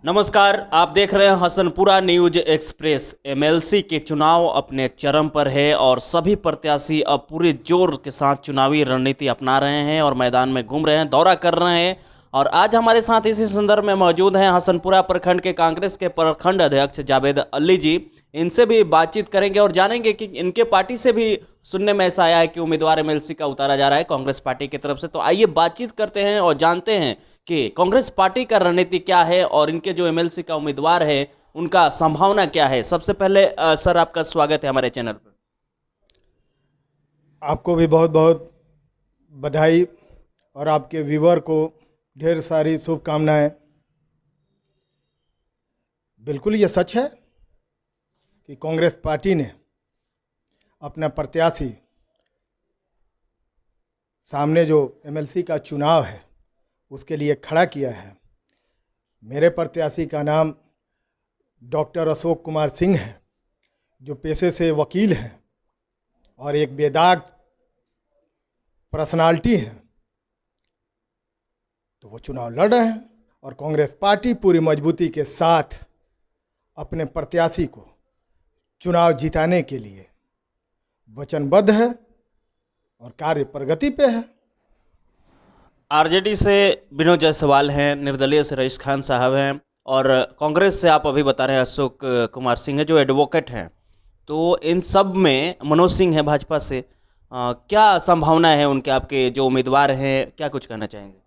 नमस्कार, आप देख रहे हैं हसनपुरा न्यूज एक्सप्रेस। एमएलसी के चुनाव अपने चरम पर है और सभी प्रत्याशी अब पूरे जोर के साथ चुनावी रणनीति अपना रहे हैं और मैदान में घूम रहे हैं, दौरा कर रहे हैं। और आज हमारे साथ इसी संदर्भ में मौजूद हैं हसनपुरा प्रखंड के कांग्रेस के प्रखंड अध्यक्ष जावेद अली जी। इनसे भी बातचीत करेंगे और जानेंगे कि इनके पार्टी से भी सुनने में ऐसा आया है कि उम्मीदवार एमएलसी का उतारा जा रहा है कांग्रेस पार्टी की तरफ से। तो आइए बातचीत करते हैं और जानते हैं कि कांग्रेस पार्टी का रणनीति क्या है और इनके जो एमएलसी का उम्मीदवार है उनका संभावना क्या है। सबसे पहले सर, आपका स्वागत है हमारे चैनल पर। आपको भी बहुत बहुत बधाई और आपके व्यूवर को ढेर सारी शुभकामनाएं। बिल्कुल ये सच है कि कांग्रेस पार्टी ने अपना प्रत्याशी सामने जो एमएलसी का चुनाव है उसके लिए खड़ा किया है। मेरे प्रत्याशी का नाम डॉक्टर अशोक कुमार सिंह है, जो पेशे से वकील हैं और एक बेदाग पर्सनालिटी हैं। तो वो चुनाव लड़ रहे हैं और कांग्रेस पार्टी पूरी मजबूती के साथ अपने प्रत्याशी को चुनाव जिताने के लिए वचनबद्ध है और कार्य प्रगति पे है। आरजेडी से विनोद जायसवाल हैं, निर्दलीय से रईस खान साहब हैं और कांग्रेस से आप अभी बता रहे हैं अशोक कुमार सिंह है जो एडवोकेट हैं। तो इन सब में मनोज सिंह है भाजपा से। क्या संभावना है उनके, आपके जो उम्मीदवार हैं, क्या कुछ कहना चाहेंगे?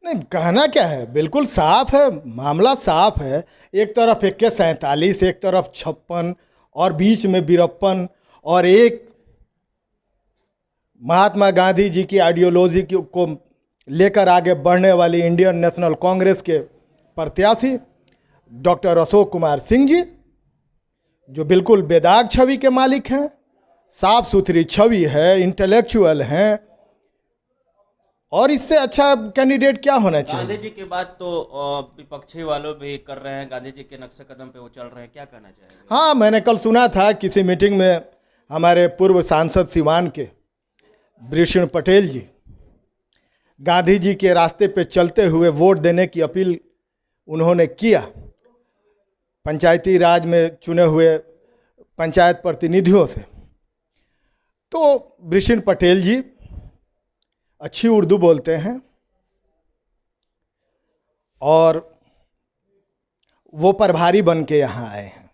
नहीं, कहना क्या है, बिल्कुल साफ है, मामला साफ है। एक तरफ 47, एक तरफ 56 और बीच में वीरप्पन और एक महात्मा गांधी जी की आइडियोलॉजी को लेकर आगे बढ़ने वाली इंडियन नेशनल कांग्रेस के प्रत्याशी डॉक्टर अशोक कुमार सिंह जी, जो बिल्कुल बेदाग छवि के मालिक हैं, साफ सुथरी छवि है, इंटेलेक्चुअल हैं। और इससे अच्छा कैंडिडेट क्या होना चाहिए? गांधी जी के बाद तो विपक्षी वालों भी कर रहे हैं, गांधी जी के नक्शे कदम पे वो चल रहे हैं, क्या कहना चाहेंगे? हाँ, मैंने कल सुना था किसी मीटिंग में हमारे पूर्व सांसद सिवान के वृषण पटेल जी गांधी जी के रास्ते पे चलते हुए वोट देने की अपील उन्होंने किया पंचायती राज में चुने हुए पंचायत प्रतिनिधियों से। तो वृषण पटेल जी अच्छी उर्दू बोलते हैं और वो प्रभारी बन के यहाँ आए हैं,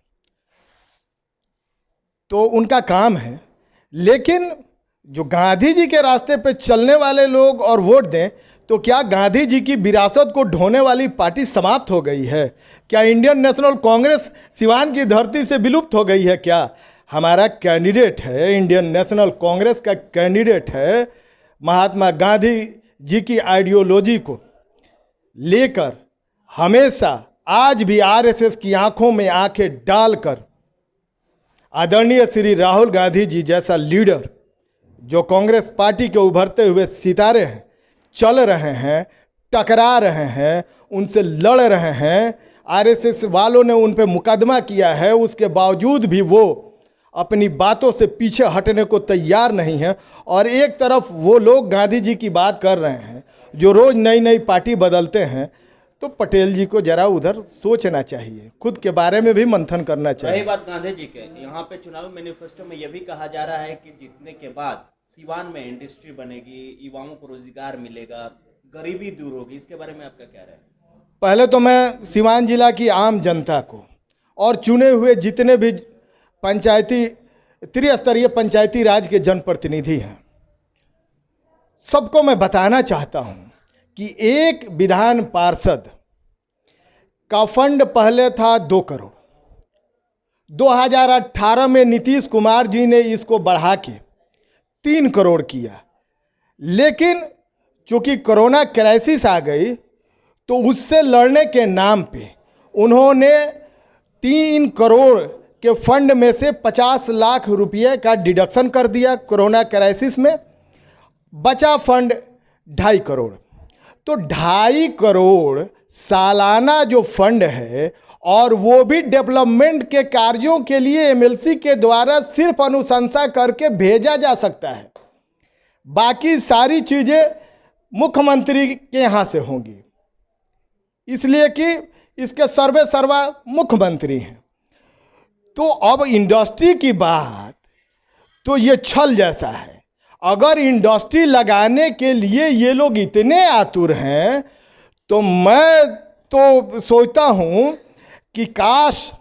तो उनका काम है। लेकिन जो गांधी जी के रास्ते पे चलने वाले लोग और वोट दें, तो क्या गांधी जी की विरासत को ढोने वाली पार्टी समाप्त हो गई है? क्या इंडियन नेशनल कांग्रेस सिवान की धरती से विलुप्त हो गई है? क्या हमारा कैंडिडेट है, इंडियन नेशनल कांग्रेस का कैंडिडेट है, महात्मा गांधी जी की आइडियोलॉजी को लेकर हमेशा आज भी आरएसएस की आंखों में आंखें डालकर आदरणीय श्री राहुल गांधी जी जैसा लीडर, जो कांग्रेस पार्टी के उभरते हुए सितारे हैं, चल रहे हैं, टकरा रहे हैं, उनसे लड़ रहे हैं। आरएसएस वालों ने उन पे मुकदमा किया है, उसके बावजूद भी वो अपनी बातों से पीछे हटने को तैयार नहीं है। और एक तरफ वो लोग गांधी जी की बात कर रहे हैं जो रोज़ नई नई पार्टी बदलते हैं। तो पटेल जी को जरा उधर सोचना चाहिए, खुद के बारे में भी मंथन करना चाहिए। रही बात गांधी जी के, यहाँ पे चुनावी मैनिफेस्टो में यह भी कहा जा रहा है कि जीतने के बाद सिवान में इंडस्ट्री बनेगी, युवाओं को रोजगार मिलेगा, गरीबी दूर होगी। इसके बारे में आपका क्या राय है? पहले तो मैं सिवान जिला की आम जनता को और चुने हुए जितने भी पंचायती त्रिस्तरीय पंचायती राज के जनप्रतिनिधि हैं, सबको मैं बताना चाहता हूं कि एक विधान पार्षद का फंड पहले था 2 करोड़। 2018 में नीतीश कुमार जी ने इसको बढ़ा के 3 करोड़ किया। लेकिन चूंकि कोरोना क्राइसिस आ गई तो उससे लड़ने के नाम पे उन्होंने 3 करोड़ के फंड में से 50 लाख रुपये का डिडक्शन कर दिया कोरोना क्राइसिस में। बचा फंड 2.5 करोड़। तो 2.5 करोड़ सालाना जो फंड है, और वो भी डेवलपमेंट के कार्यों के लिए एमएलसी के द्वारा सिर्फ अनुशंसा करके भेजा जा सकता है। बाकी सारी चीज़ें मुख्यमंत्री के यहाँ से होंगी, इसलिए कि इसके सर्वे सर्वा मुख्यमंत्री हैं। तो अब इंडस्ट्री की बात तो ये छल जैसा है। अगर इंडस्ट्री लगाने के लिए ये लोग इतने आतुर हैं तो मैं तो सोचता हूँ कि काश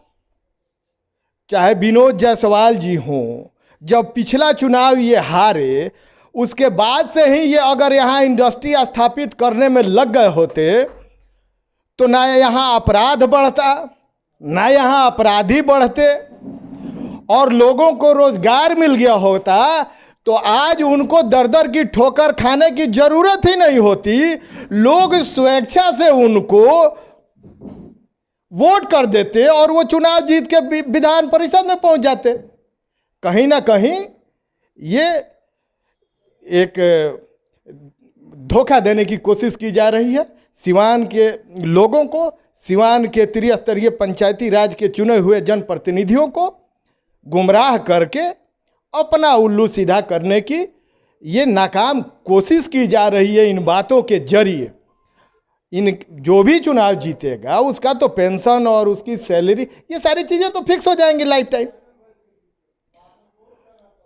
चाहे विनोद जायसवाल जी हों, जब पिछला चुनाव ये हारे उसके बाद से ही ये अगर यहाँ इंडस्ट्री स्थापित करने में लग गए होते तो ना यहाँ अपराध बढ़ता, ना यहाँ अपराधी बढ़ते और लोगों को रोजगार मिल गया होता, तो आज उनको दर दर की ठोकर खाने की जरूरत ही नहीं होती। लोग स्वेच्छा से उनको वोट कर देते और वो चुनाव जीत के विधान परिषद में पहुंच जाते। कहीं ना कहीं ये एक धोखा देने की कोशिश की जा रही है सिवान के लोगों को, सिवान के त्रिस्तरीय पंचायती राज के चुने हुए जनप्रतिनिधियों को गुमराह करके अपना उल्लू सीधा करने की ये नाकाम कोशिश की जा रही है। इन बातों के जरिए इन जो भी चुनाव जीतेगा उसका तो पेंशन और उसकी सैलरी ये सारी चीज़ें तो फिक्स हो जाएंगी लाइफ टाइम।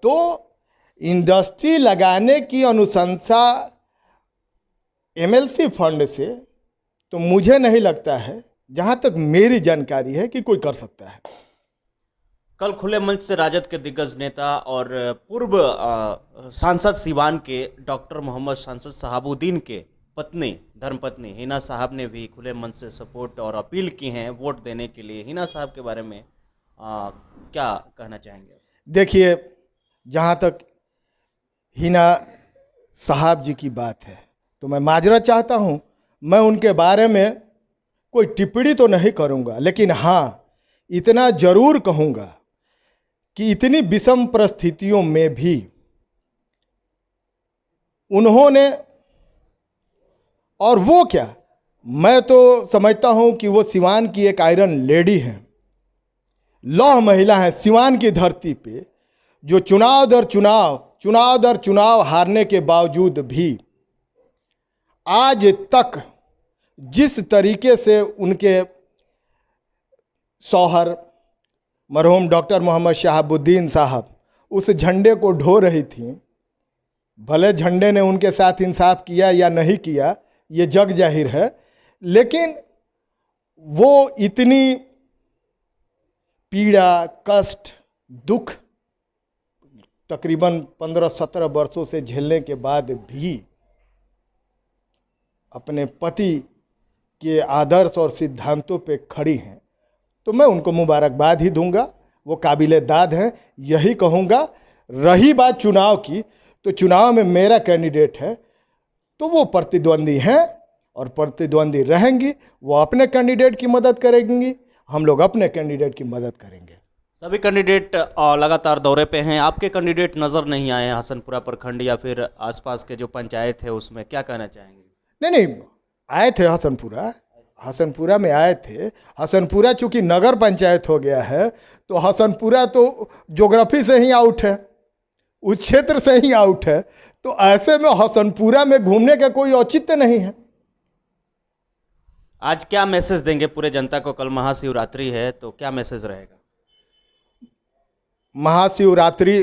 तो इंडस्ट्री लगाने की अनुशंसा एमएलसी फंड से तो मुझे नहीं लगता है, जहां तक मेरी जानकारी है, कि कोई कर सकता है। कल खुले मंच से राजद के दिग्गज नेता और पूर्व सांसद सिवान के डॉक्टर मोहम्मद सांसद शहाबुद्दीन के पत्नी धर्मपत्नी हिना साहब ने भी खुले मंच से सपोर्ट और अपील की हैं वोट देने के लिए। हिना साहब के बारे में क्या कहना चाहेंगे? देखिए, जहाँ तक हिना साहब जी की बात है तो मैं माजरा चाहता हूँ, मैं उनके बारे में कोई टिप्पणी तो नहीं करूँगा, लेकिन हाँ इतना ज़रूर कहूँगा कि इतनी विषम परिस्थितियों में भी उन्होंने, और वो क्या, मैं तो समझता हूँ कि वो सिवान की एक आयरन लेडी हैं, लौह महिला हैं सिवान की धरती पे, जो चुनाव दर चुनाव हारने के बावजूद भी आज तक जिस तरीके से उनके शौहर मरहूम डॉक्टर मोहम्मद शहाबुद्दीन साहब उस झंडे को ढो रही थी, भले झंडे ने उनके साथ इंसाफ किया या नहीं किया ये जग जाहिर है, लेकिन वो इतनी पीड़ा, कष्ट, दुख तकरीबन 15-17 वर्षों से झेलने के बाद भी अपने पति के आदर्श और सिद्धांतों पे खड़ी हैं, तो मैं उनको मुबारकबाद ही दूंगा। वो काबिले दाद हैं, यही कहूँगा। रही बात चुनाव की, तो चुनाव में मेरा कैंडिडेट है तो वो प्रतिद्वंदी हैं और प्रतिद्वंदी रहेंगी। वो अपने कैंडिडेट की मदद करेंगी, हम लोग अपने कैंडिडेट की मदद करेंगे। सभी कैंडिडेट लगातार दौरे पे हैं, आपके कैंडिडेट नज़र नहीं आए हसनपुरा प्रखंड या फिर आसपास के जो पंचायत है उसमें, क्या कहना चाहेंगे? नहीं, आए थे हसनपुरा में आए थे। हसनपुरा चूंकि नगर पंचायत हो गया है तो हसनपुरा तो ज्योग्राफी से ही आउट है, उस क्षेत्र से ही आउट है, तो ऐसे में हसनपुरा में घूमने का कोई औचित्य नहीं है। आज क्या मैसेज देंगे पूरे जनता को? कल महाशिवरात्रि है तो क्या मैसेज रहेगा? महाशिवरात्रि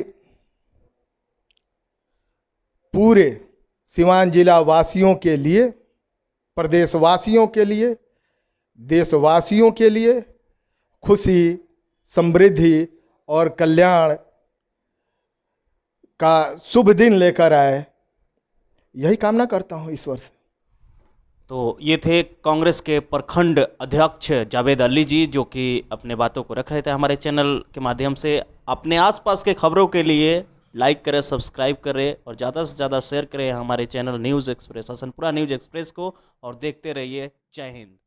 पूरे सिवान जिला वासियों के लिए, प्रदेशवासियों के लिए, देशवासियों के लिए खुशी, समृद्धि और कल्याण का शुभ दिन लेकर आए, यही कामना करता हूं ईश्वर से। तो ये थे कांग्रेस के प्रखंड अध्यक्ष जावेद अली जी, जो कि अपने बातों को रख रहे थे हमारे चैनल के माध्यम से। अपने आसपास के खबरों के लिए लाइक करें, सब्सक्राइब करें और ज़्यादा से ज़्यादा शेयर करें हमारे channel news express, Hasanpura news express को, और देखते रहिए। जय हिंद।